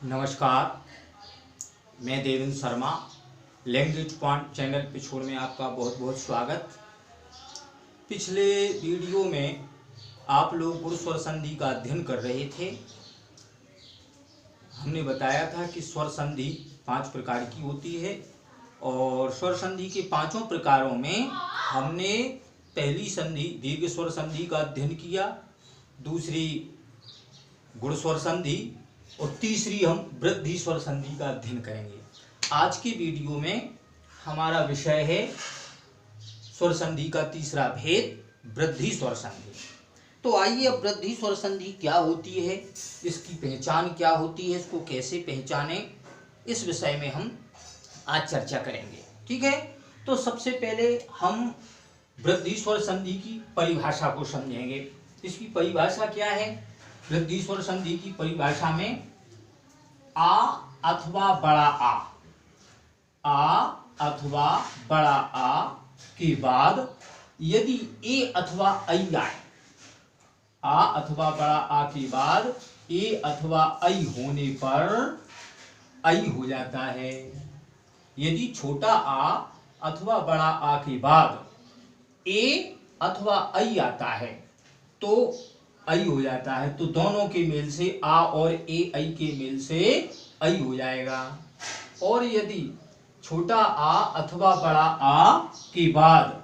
नमस्कार, मैं Devendra Sharma. Language point channel पिछोड़ में आपका बहुत बहुत स्वागत। पिछले वीडियो में आप लोग गुण स्वर संधि का अध्ययन कर रहे थे। हमने बताया था कि स्वर संधि 5 प्रकार की होती है और स्वर संधि के 5 प्रकारों में हमने पहली संधि दीर्घ स्वर संधि का अध्ययन किया, दूसरी गुण स्वर संधि और तीसरी हम वृद्धि स्वर संधि का अध्ययन करेंगे। आज की वीडियो में हमारा विषय है स्वर संधि का तीसरा भेद, वृद्धि स्वर संधि। तो आइए अब वृद्धि स्वर संधि क्या होती है, इसकी पहचान क्या होती है, इसको कैसे पहचानें, इस विषय में हम आज चर्चा करेंगे। ठीक है, तो सबसे पहले हम वृद्धि स्वर संधि की परिभाषा को समझेंगे। इसकी परिभाषा क्या है? वृद्धि स्वर संधि की परिभाषा में आ अथवा बड़ा आ अथवा बड़ा आ के बाद यदि ए अथवा ऐ आए, आ अथवा बड़ा आ के बाद ए अथवा ऐ होने पर ऐ हो जाता है। यदि छोटा आ अथवा बड़ा आ के बाद ए अथवा ऐ आता है तो ऐ हो जाता है। तो दोनों के मेल से आ और ए ऐ के मेल से ऐ हो जाएगा। और यदि छोटा आ अथवा बड़ा आ के बाद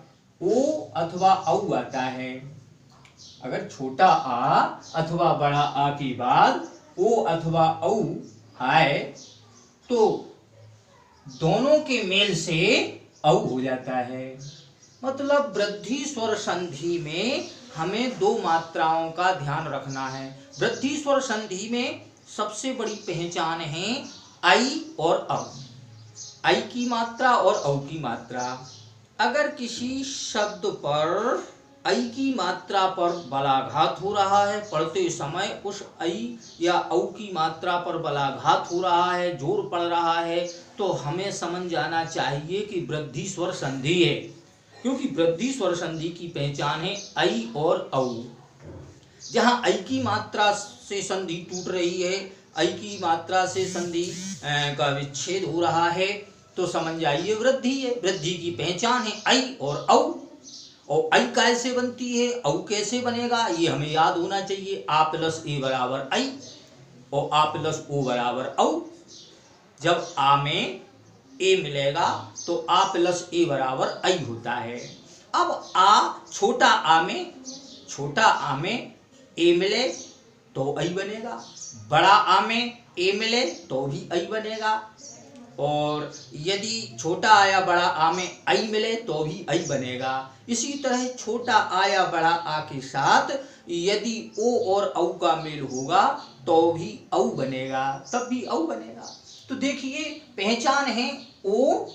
ओ अथवा औ आता है, अगर छोटा आ अथवा बड़ा आ के बाद ओ अथवा औ आए तो दोनों के मेल से औ हो जाता है। मतलब वृद्धि स्वर संधि में हमें 2 मात्राओं का ध्यान रखना है। वृद्धि स्वर संधि में सबसे बड़ी पहचान है ऐ और औ, ऐ की मात्रा और औ की मात्रा। अगर किसी शब्द पर ऐ की मात्रा पर बलाघात हो रहा है, पढ़ते समय उस ऐ या औ की मात्रा पर बलाघात हो रहा है, जोर पड़ रहा है, तो हमें समझ जाना चाहिए कि वृद्धि स्वर संधि है। क्योंकि वृद्धि स्वर संधि की पहचान है ऐ और औ। जहां ऐ की मात्रा से संधि टूट रही है, ऐ की मात्रा से संधि का विच्छेद हो रहा है, तो समझ जाइए वृद्धि है। वृद्धि की पहचान है ऐ और औ। और ऐ कैसे बनती है, औ कैसे बनेगा, ये हमें याद होना चाहिए। आ प्लस ए बराबर ऐ और आ प्लस ओ बराबर औ। जब आ में ए मिलेगा तो आ प्लस ए बराबर ऐ होता है। अब छोटा आ में ए मिले तो ऐ बनेगा, बड़ा आ में ए मिले तो भी ऐ बनेगा, और यदि छोटा आ या बड़ा आ में ऐ मिले तो भी ऐ बनेगा। इसी तरह छोटा आ या बड़ा आ के साथ यदि ओ और औ का मेल होगा तो भी औ बनेगा, तब भी औ बनेगा। तो देखिए पहचान है ओ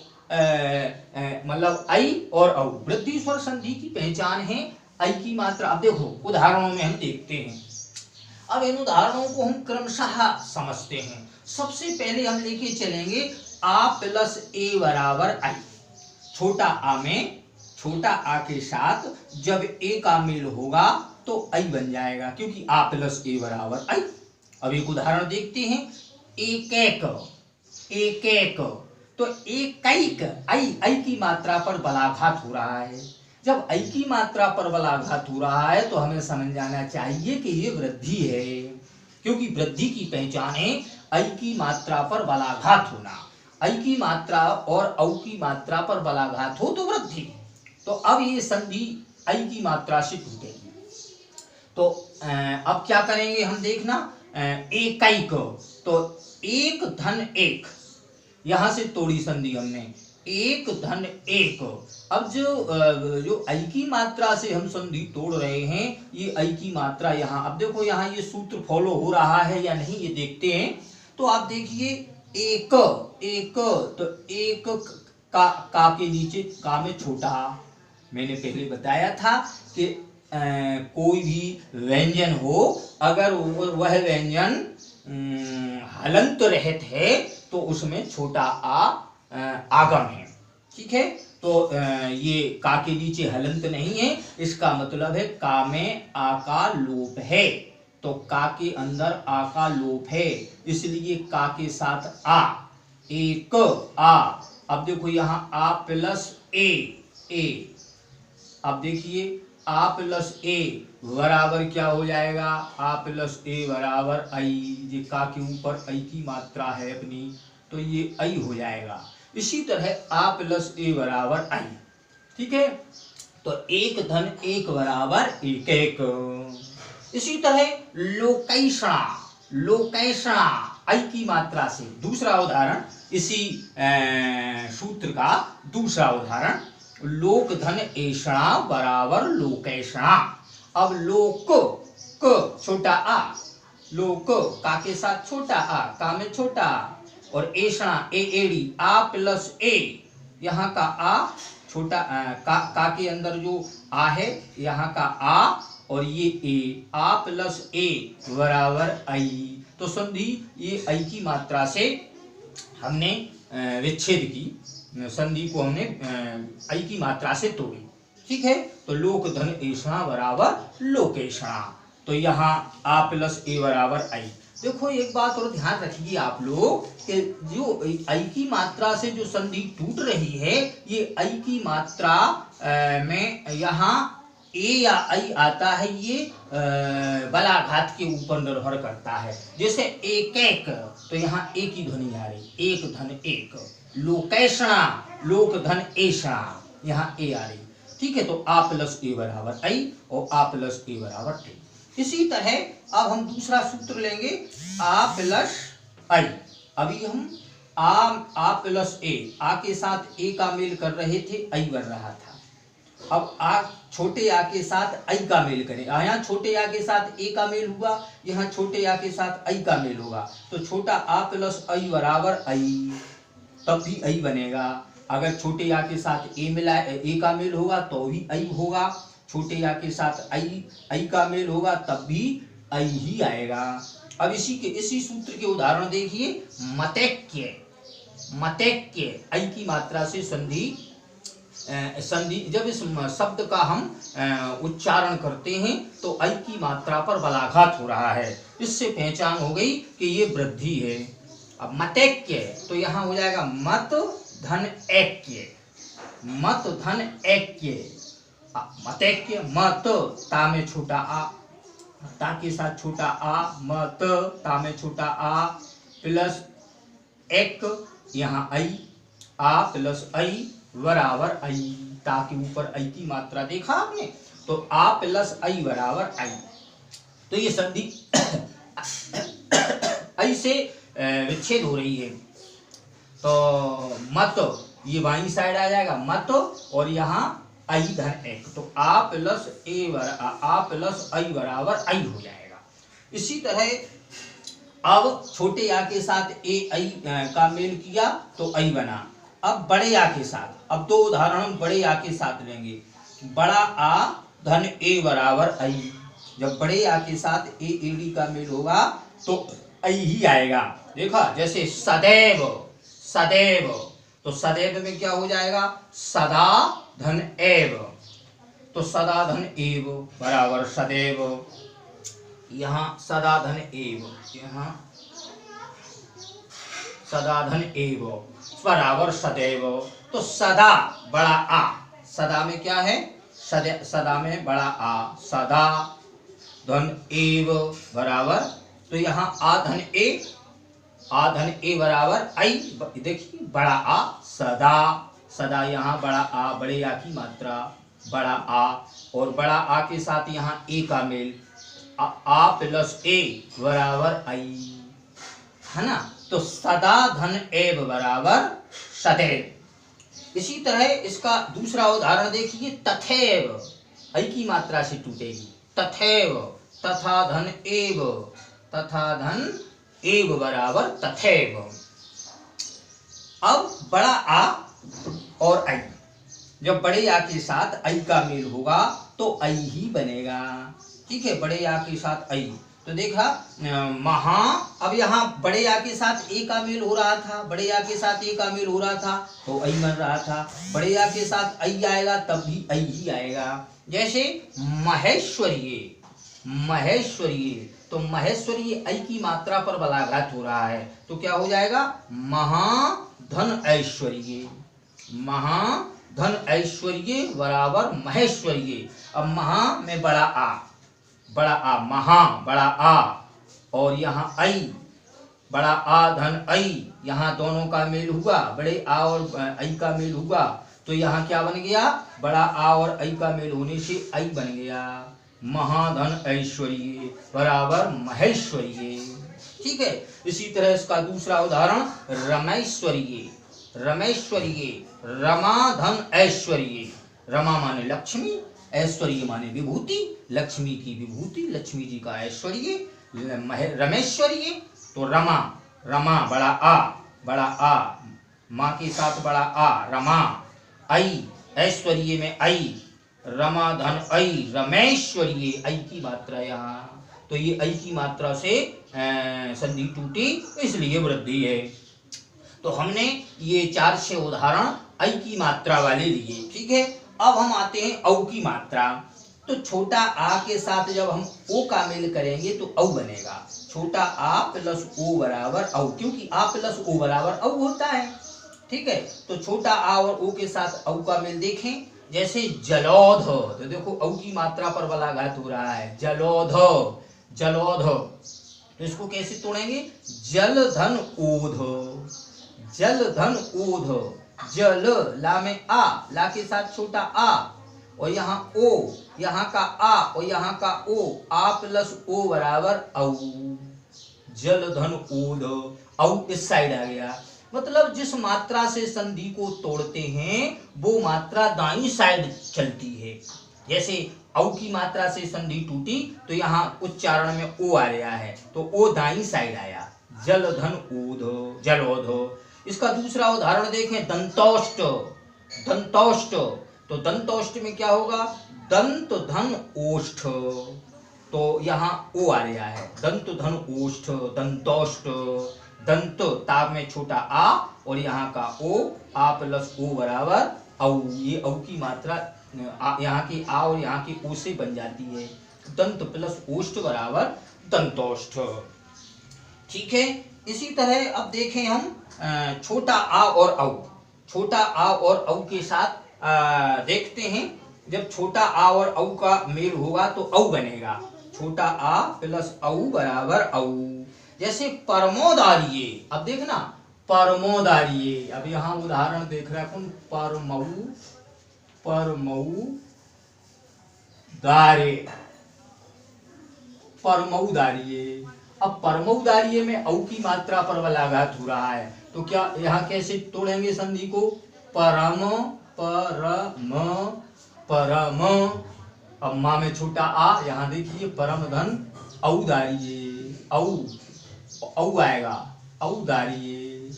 मतलब ऐ और औ। वृद्धि स्वर संधि की पहचान है ऐ की मात्रा। अब देखो उदाहरणों में हम देखते हैं। अब इन उदाहरणों को हम क्रमशः समझते हैं। सबसे पहले हम लेके चलेंगे आ प्लस ए बराबर ऐ। छोटा आ में छोटा आ के साथ जब ए का मेल होगा तो ऐ बन जाएगा, क्योंकि आ प्लस ए बराबर ऐ। अब एक उदाहरण देखते हैं। एक तो एकैक ऐ की मात्रा पर बलाघात हो रहा है। जब ऐ की मात्रा पर बलाघात हो रहा है तो हमें समझ जाना चाहिए कि ये वृद्धि है, क्योंकि वृद्धि की पहचान है ऐ की मात्रा पर बलाघात होना। ऐ की मात्रा और औ की मात्रा पर बलाघात हो तो वृद्धि। तो अब ये संधि ऐ की मात्रा से टूटेगी। तो अब क्या करेंगे हम देखना। एकैक तो एक धन एक, यहां से तोड़ी संधि हमने, एक धन एक। अब जो ऐ की मात्रा से हम संधि तोड़ रहे हैं, ये ऐ की मात्रा यहाँ, अब देखो यहाँ ये सूत्र फॉलो हो रहा है या नहीं, ये देखते हैं। तो आप देखिए एक तो एक का के नीचे का में छोटा। मैंने पहले बताया था कि कोई भी व्यंजन हो, अगर वह व्यंजन हलंत रहित है तो उसमें छोटा आ आगम है। ठीक है, तो ये का के नीचे हलंत नहीं है, इसका मतलब है का में आ का लोप है। तो का के अंदर आ का लोप है, इसलिए का के साथ आ, एक आ। अब देखो यहाँ आ प्लस ए, अब देखिए आ प्लस ए बराबर क्या हो जाएगा, आ प्लस ए बराबर आई। ये का के ऊपर आई की मात्रा है अपनी, तो ये आई हो जाएगा। इसी तरह आ प्लस ए बराबर आई, ठीक है। तो एक धन एक बराबर एक एक। इसी तरह लोकैषणा, लोकैषणा आई की मात्रा से दूसरा उदाहरण, इसी सूत्र का दूसरा उदाहरण, लोक धन ऐषणा बराबर लोकैषणा। अब लोक क छोटा आ, लोक का के साथ छोटा आ, का में छोटा आ, और ऐषणा ए एड़ी आ प्लस ए, यहाँ का आ छोटा का के अंदर जो आ है, यहाँ का आ और ये ए, आ प्लस ए बराबर आई। तो संधि ये आई की मात्रा से हमने विच्छेद की, संधि को हमने आई की मात्रा से तोड़ी, ठीक है। तो लोक धन ऐषणा बराबर लोकैषणा। तो यहाँ आ प्लस ए बराबर आई। देखो एक बात और ध्यान रखिए आप लोग कि जो आई की मात्रा से जो संधि टूट रही है, ये आई की मात्रा में यहाँ ए या आई आता है, ये बलाघात के ऊपर निर्भर करता है। जैसे एक एक, तो यहाँ एक ही ध्वनि आ रही, एक धन एक। लोकैषणा, लोक धन ऐषणा, यहाँ ए आ रही, ठीक है। तो आ प्लस ए बराबर आई और आ प्लस ए बराबर ए। इसी तरह अब हम दूसरा सूत्र लेंगे, आ प्लस आई। अभी हम आ प्लस ए, आ के साथ ए का मेल कर रहे थे, आई बन रहा था। अब आ छोटे आ के साथ आई का मेल करें, यहाँ छोटे आ के साथ ए का मेल हुआ, यहाँ छोटे आ के साथ आई का मेल होगा, तो छोटा आ प्लस आई बराबर आई, तब भी आई बनेगा। अगर छोटे आ के साथ ए मिला, ए का मेल होगा तो भी आई होगा, छोटे आ के साथ आई का मेल होगा तब भी आई ही आएगा। अब इसी सूत्र के उदाहरण देखिए, मतैक्य, मतैक्य आई की मात्रा से संधि जब इस शब्द का हम उच्चारण करते हैं तो आई की मात्रा पर बलाघात हो रहा है, इससे पहचान हो गई कि ये वृद्धि है। अब मतैक्य, तो यहाँ हो जाएगा मत धन ऐक्य, मत धन ऐक्य। मतैक्य, मत ता में छोटा आ, ता के साथ छोटा आ, मत ता में छोटा आ प्लस एक, यहाँ आई, आ प्लस आई बराबर आई। ता के ऊपर आई की मात्रा देखा आपने, तो आ प्लस आई बराबर आई। तो ये संधि आई से विच्छेद हो रही है। तो मत ये बाईं साइड आ जाएगा मत, और यहाँ आई धन एक, तो आ प्लस आई बराबर आई हो जाएगा। इसी तरह अब छोटे आ के साथ ए आई का मेल किया तो आई बना। अब बड़े आ के साथ, अब दो उदाहरण हम बड़े आ के साथ लेंगे। बड़ा आ धन ए बराबर आई, जब बड़े आ के साथ ए एडी का मेल होगा तो आई ही आएगा। देखा, जैसे सदैव, सदैव, तो सदैव में क्या हो जाएगा, सदा धन एव, तो सदा धन एव बराबर सदैव। यहाँ सदा धन एव, यहाँ सदा धन एव बराबर सदैव। तो सदा बड़ा आ, सदा में क्या है, सदा में बड़ा आ, सदा धन एव बराबर, तो यहाँ आ धन ए बराबर आई। देखिए बड़ा आ सदा, सदा यहाँ बड़ा आ, बड़े आ की मात्रा बड़ा आ, और बड़ा आ के साथ यहाँ ए का मेल, आ प्लस ए बराबर आई, है ना। तो सदा धन एव बराबर सदैव। इसी तरह इसका दूसरा उदाहरण देखिए, तथैव आई की मात्रा से टूटेगी, तथैव, तथा धन एव, तथा धन एव बराबर तथैव। अब बड़ा आ और आई, जब बड़े आ के साथ आई का मेल होगा तो आई ही बनेगा, ठीक है। बड़े आ के साथ आई, तो देखा महा, अब यहाँ बड़े आ के साथ ए का मेल हो रहा था, बड़े आ के साथ ए का मेल हो रहा था तो आई बन रहा था, बड़े आ के साथ आई आएगा तब भी आई ही आएगा। जैसे महेश्वरीय, महेश्वरीय। तो महेश्वरीय ऐ की मात्रा पर बलाघात हो रहा है, तो क्या हो जाएगा? महाधन ऐश्वर्य। महाधन ऐश्वर्य बराबर महेश्वरीय। अब महा में बड़ा आ, महा बड़ा आ, और यहाँ ऐ बड़ा आ धन ऐ, यहाँ दोनों का मेल हुआ, बड़े आ और ऐ का मेल हुआ, तो यहाँ क्या बन गया? बड़ा आ और ऐ का मेल होने से ऐ बन गया। महाधन ऐश्वर्य बराबर महेश्वरीय। ठीक है। इसी तरह इसका दूसरा उदाहरण रमेश्वरीय। रमेश्वरीय रमा धन ऐश्वर्य। रमा माने लक्ष्मी, ऐश्वर्य माने विभूति, लक्ष्मी की विभूति, लक्ष्मी जी का ऐश्वर्य, रमेश्वरीय। तो रमा, रमा बड़ा आ, माँ के साथ बड़ा आ, रमा। ऐ ऐश्वर्य में ऐ, रमा धन ऐ, रमेश्वरीय। ऐ की मात्रा यहाँ, तो ये ऐ की मात्रा से संधि टूटी, इसलिए वृद्धि है। तो हमने ये 4-6 उदाहरण ऐ की मात्रा वाले लिए। ठीक है। अब हम आते हैं औ की मात्रा। तो छोटा आ के साथ जब हम ओ का मेल करेंगे तो औ बनेगा। छोटा आ प्लस ओ बराबर औ, क्योंकि आ प्लस ओ बराबर औ होता है। ठीक है। तो छोटा आ और ओ के साथ औ का मेल देखें, जैसे जलोध, तो देखो औ की मात्रा पर बलाघात हो रहा है, जलोध, जलोध। तो इसको कैसे तोड़ेंगे? जल धन ओध, जल धन ओध। जल ला में आ, ला के साथ छोटा आ, और यहाँ ओ, यहाँ का आ और यहाँ का ओ, आ प्लस ओ बराबर औ, जल धन ओध। औ इस साइड आ गया, मतलब जिस मात्रा से संधि को तोड़ते हैं वो मात्रा दाईं साइड चलती है। जैसे औ की मात्रा से संधि टूटी तो यहाँ उच्चारण में ओ आ गया है, तो ओ दाईं साइड आया, जल धन ओध, जलोध। इसका दूसरा उदाहरण देखें, दंतौष्ट। दंतौष्ट, तो दंतौष्ट में क्या होगा? दंत धन ओष्ठ, तो यहाँ ओ आ गया है, दंत धन ओष्ठ, दंतौष्ट। दंत ताप में छोटा आ और यहाँ का ओ, आ प्लस ओ बराबर औ। ये औ की मात्रा यहाँ की आ और यहाँ की ओ से बन जाती है, दंत प्लस ओष्ठ बराबर दंतौष्ठ। ठीक है। इसी तरह अब देखें हम छोटा आ और औ। छोटा आ और औ के साथ देखते हैं, जब छोटा आ और औ का मेल होगा तो औ बनेगा। छोटा आ प्लस औ बराबर औ। जैसे परमोदारिये, अब देखना परमोदारिये। अब यहाँ उदाहरण देख रहा है कौन? परमऊ, परमऊ दारे, परमौदारिये। अब परमौदारिये में औ की मात्रा पर बलाघात हो रहा है, तो क्या यहाँ कैसे तोड़ेंगे संधि को? परम, परम, परम। अब माँ में छोटा आ, यहाँ देखिए परम धन औदारिये, औ आएगा, औदारिये,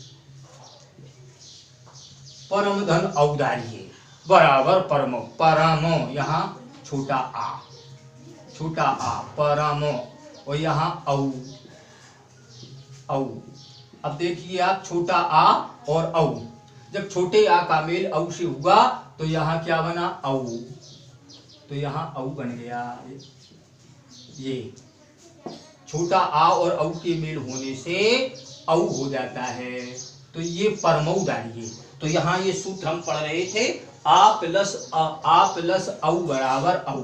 परम धन औदारिये बराबर परम। परम यहाँ छोटा आ, छोटा आ, परम, और यहाँ औ, औ। अब देखिए आप, छोटा आ और औ, जब छोटे आ का मेल औ से हुआ तो यहाँ क्या बना? औ, तो यहाँ औ बन गया। ये छोटा आ और औ के मेल होने से औ हो जाता है, तो ये परमौदारिये। तो यहाँ ये सूत्र हम पढ़ रहे थे, आ प्लस औ बराबर औ।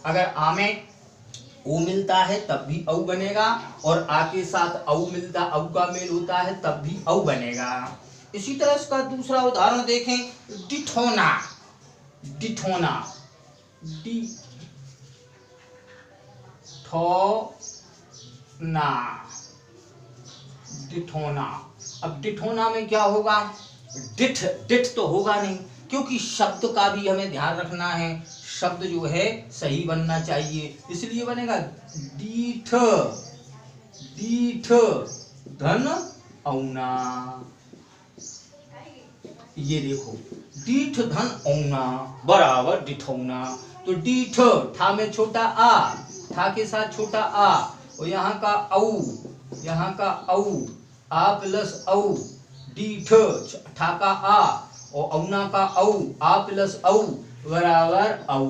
अगर आ में ओ मिलता है तब भी औ बनेगा, और आ के साथ औ मिलता, औ का मेल होता है तब भी औ बनेगा। इसी तरह इसका दूसरा उदाहरण देखें, डिठोना। डिठोना, डिठोना। अब डिठोना में क्या होगा? डिठ, डिठ तो होगा नहीं, क्योंकि शब्द का भी हमें ध्यान रखना है, शब्द जो है सही बनना चाहिए, इसलिए बनेगा डीठ, डीठ धन औना। ये देखो, डीठ धन औना बराबर डिठौना। तो डीठ, ठा में छोटा आ, ठा के साथ छोटा आ, और यहाँ का औ, यहाँ का औ, आ प्लस औ, डीठ, ठा का आ और औना का औ, आ प्लस औ बराबर औ।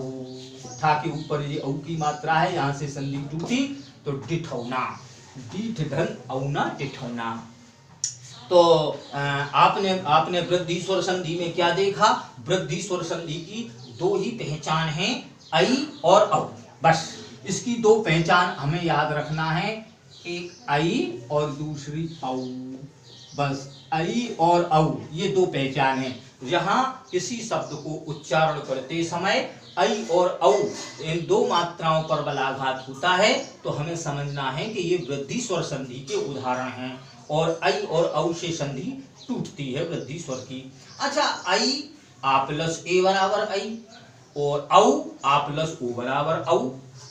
ठा के ऊपर ये औ की मात्रा है, यहाँ से संधि टूटी तो डिठौना, डीठ धन औना डिठौना। तो आपने वृद्धि स्वर संधि में क्या देखा? वृद्धि स्वर संधि की दो ही पहचान है, आई और औ। बस इसकी दो पहचान हमें याद रखना है, एक आई और दूसरी औ। बस आई और औ ये दो पहचान है। जहां किसी शब्द को उच्चारण करते समय आई और औ इन दो मात्राओं पर बलाघात होता है तो हमें समझना है कि ये वृद्धि स्वर संधि के उदाहरण हैं, और आई और औ से संधि टूटती है वृद्धि स्वर की। अच्छा, आई आ प्लस ए बराबर आई और औ आ प्लस ओ बराबर औ।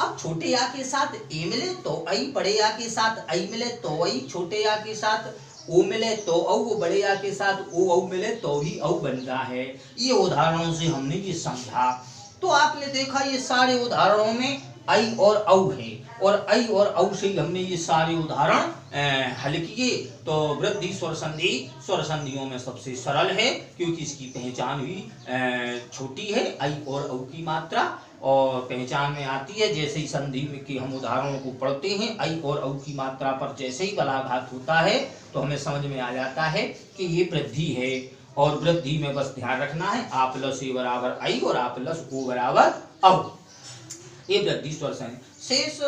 अब छोटे आ के साथ ए मिले तो आई, बड़े आ के साथ आई मिले तो आई, छोटे आ के साथ ओ मिले तो औ, बड़े आ के साथ ओ औ मिले तो ही औ बनता है। ये उदाहरणों से हमने ये समझा। तो आपने देखा ये सारे उदाहरणों में आई और औ है, और आई और औ से हमने ये सारे उदाहरण हल किए। तो वृद्धि स्वर संधि स्वर संधियों में सबसे सरल है, क्योंकि इसकी पहचान भी छोटी है, आई और औ की मात्रा और पहचान में आती है। जैसे ही संधि में के हम उदाहरणों को पढ़ते हैं, आई और औ की मात्रा पर जैसे ही बलाघात होता है तो हमें समझ में आ जाता है कि ये वृद्धि है। और वृद्धि में बस ध्यान रखना है, आ प्लस ए बराबर आई और आ प्लस ओ बराबर औ। ये वृद्धि स्वर संधि। शेष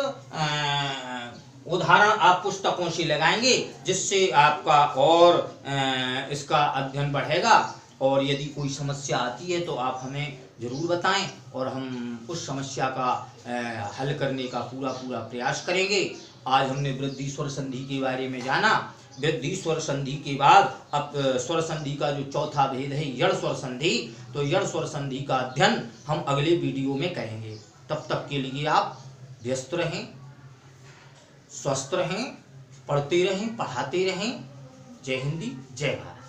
उदाहरण आप पुस्तकों से लगाएंगे, जिससे आपका और इसका अध्ययन बढ़ेगा। और यदि कोई समस्या आती है तो आप हमें जरूर बताएं, और हम उस समस्या का हल करने का पूरा प्रयास करेंगे। आज हमने वृद्धि स्वर संधि के बारे में जाना। वृद्धि स्वर संधि के बाद अब स्वर संधि का जो चौथा भेद है यण स्वर संधि, तो यण स्वर संधि का अध्ययन हम अगले वीडियो में करेंगे। तब तक के लिए आप व्यस्त रहें, स्वस्थ रहें, पढ़ते रहें, पढ़ाते रहें। जय हिंदी, जय भारत।